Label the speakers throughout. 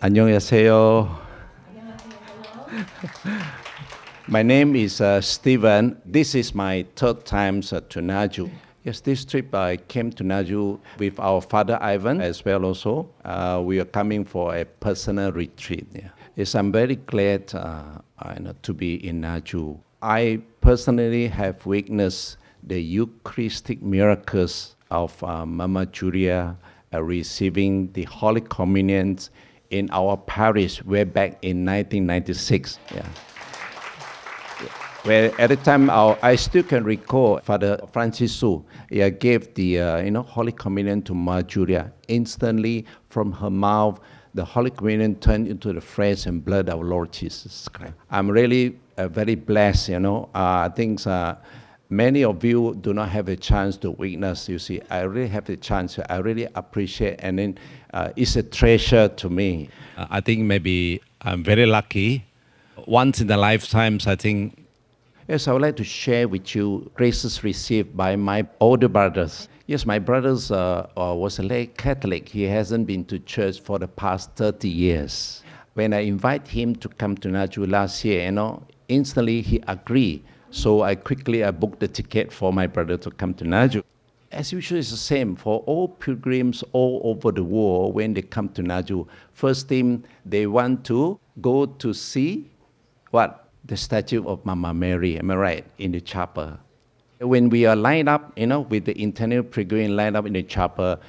Speaker 1: 안녕하세요. My name is Stephen. This is my third time to Naju. Yes, this trip I came to Naju with our father Ivan as well also. We are coming for a personal retreat. Yeah. Yes, I'm very glad to be in Naju. I personally have witnessed the Eucharistic miracles of Mama Julia receiving the Holy Communion in our parish way back in 1996. Yeah. Where at the time, I still can recall Father Francis Su gave the Holy Communion to Mama Julia. Instantly, from her mouth, the Holy Communion turned into the flesh and blood of Lord Jesus Christ. I'm really very blessed. I think many of you do not have a chance to witness. You see, I really have the chance. I really appreciate, and then it's a treasure to me.
Speaker 2: I think maybe I'm very lucky. Once in a lifetime, I think.
Speaker 1: Yes, I would like to share with you graces received by my older brothers. Yes, my brother was a lay Catholic. He hasn't been to church for the past 30 years. When I invite him to come to Naju last year, instantly he agreed. So I quickly booked the ticket for my brother to come to Naju. As usual, it's the same for all pilgrims all over the world. When they come to Naju, first thing they want to go to see what? The statue of Mama Mary, am I right, in the chapel. When we are lined up, with the intended pilgrim lined up in the chapel,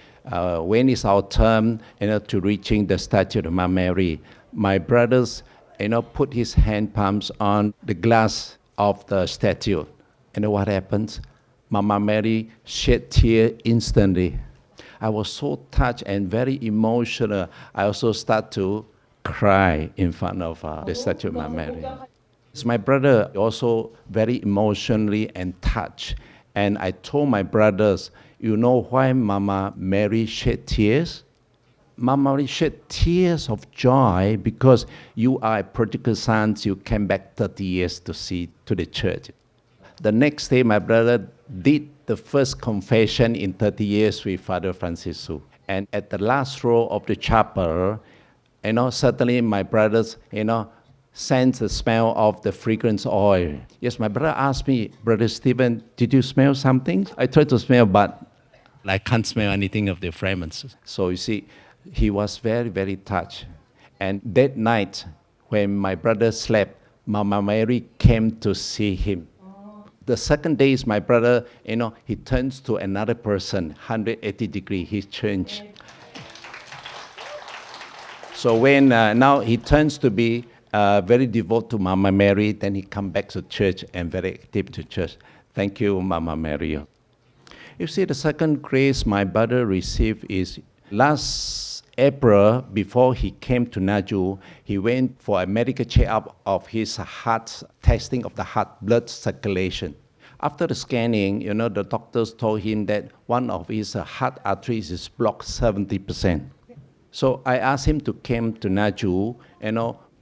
Speaker 1: when it's our turn, to reaching the statue of Mama Mary, my brothers, put his hand palms on the glass of the statue. And what happens? Mama Mary shed tears instantly. I was so touched and very emotional. I also start to cry in front of the statue of Mama Mary. My brother also very emotionally and touched. And I told my brothers, you know why Mama Mary shed tears? Mama Mary shed tears of joy because you are a prodigal son. You came back 30 years to the church. The next day, my brother did the first confession in 30 years with Father Francis Su. And at the last row of the chapel, suddenly my brothers, sense the smell of the fragrance oil. Yes, my brother asked me, Brother Stephen, did you smell something? I tried to smell, but
Speaker 2: I can't smell anything of the fragrances.
Speaker 1: So you see, he was very, very touched. And that night, when my brother slept, Mama Mary came to see him. The second day is my brother, he turns to another person, 180 degrees, he changed. So when now he turns to be very devoted to Mama Mary, then he come back to church and very active to church. Thank you, Mama Mary. You see, the second grace my brother received is last April, before he came to Naju, he went for a medical checkup of his heart, testing of the heart blood circulation. After the scanning, the doctors told him that one of his heart arteries is blocked 70%. So I asked him to come to Naju,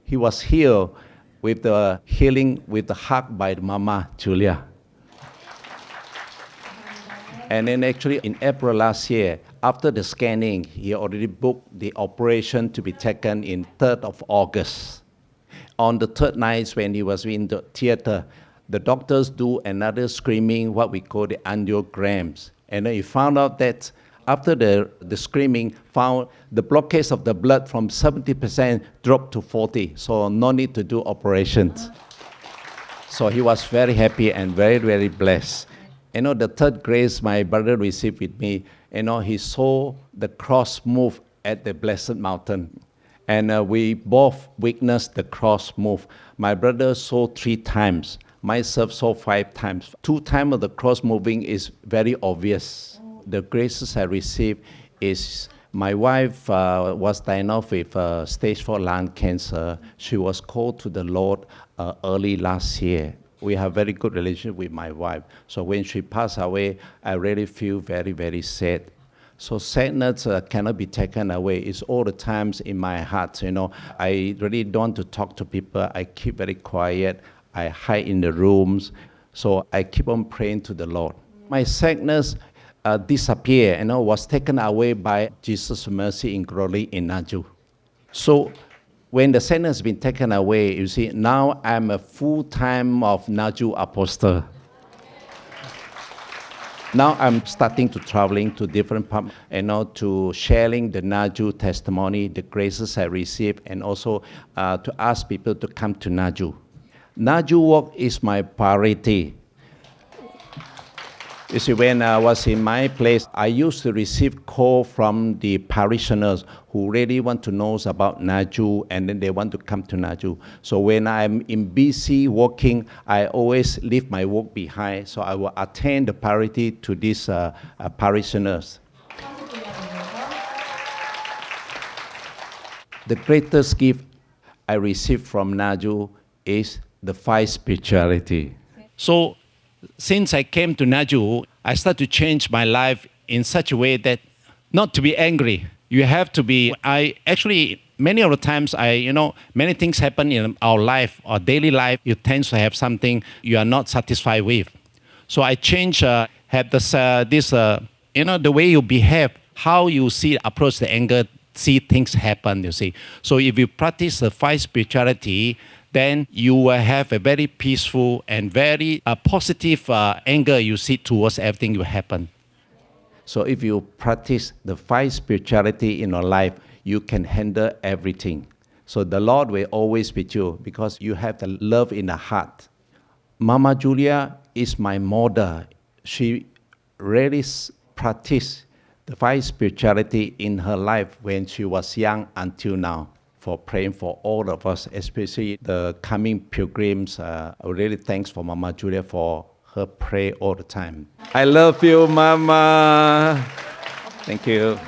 Speaker 1: he was healed with the healing with the hug by Mama Julia. And then actually in April last year, after the scanning, he already booked the operation to be taken in 3rd of August. On the third night when he was in the theater, the doctors do another screening, what we call the angiograms. And he found out that after the screening, found the blockage of the blood from 70% dropped to 40%, so no need to do operations. So he was very happy and very, very blessed. The third grace my brother received with me, he saw the cross move at the Blessed Mountain. And we both witnessed the cross move. My brother saw 3 times. Myself saw 5 times. 2 times of the cross moving is very obvious. The graces I received is my wife was diagnosed with stage 4 lung cancer. She was called to the Lord early last year. We have very good relationship with my wife. So when she passed away, I really feel very, very sad. So sadness cannot be taken away. It's all the times in my heart. I really don't want to talk to people. I keep very quiet. I hide in the rooms. So I keep on praying to the Lord. My sadness disappeared, was taken away by Jesus' mercy in glory in Naju. So when the sin has been taken away, you see, now I'm a full-time of Naju apostle. Now I'm starting to traveling to different parts, to sharing the Naju testimony, the graces I received, and also to ask people to come to Naju. Naju work is my priority. You see, when I was in my place, I used to receive call from the parishioners who really want to know about Naju, and then they want to come to Naju. So when I'm in BC working, I always leave my work behind, so I will attend the priority to these parishioners. The greatest gift I received from Naju is the 5 spirituality.
Speaker 2: So since I came to Naju, I started to change my life in such a way that not to be angry. You have to be, many of the times, many things happen in our life, our daily life, you tend to have something you are not satisfied with. So I change, have the way you behave, how you approach the anger, see things happen, you see. So if you practice the 5 spirituality, then you will have a very peaceful and very positive anger you see towards everything will happen.
Speaker 1: So if you practice the 5 spirituality in your life, you can handle everything. So the Lord will always be with you because you have the love in the heart. Mama Julia is my model. She really practiced the 5 spirituality in her life when she was young until now. For praying for all of us, especially the coming pilgrims. I really thanks for Mama Julia for her prayer all the time. I love you, Mama. Thank you.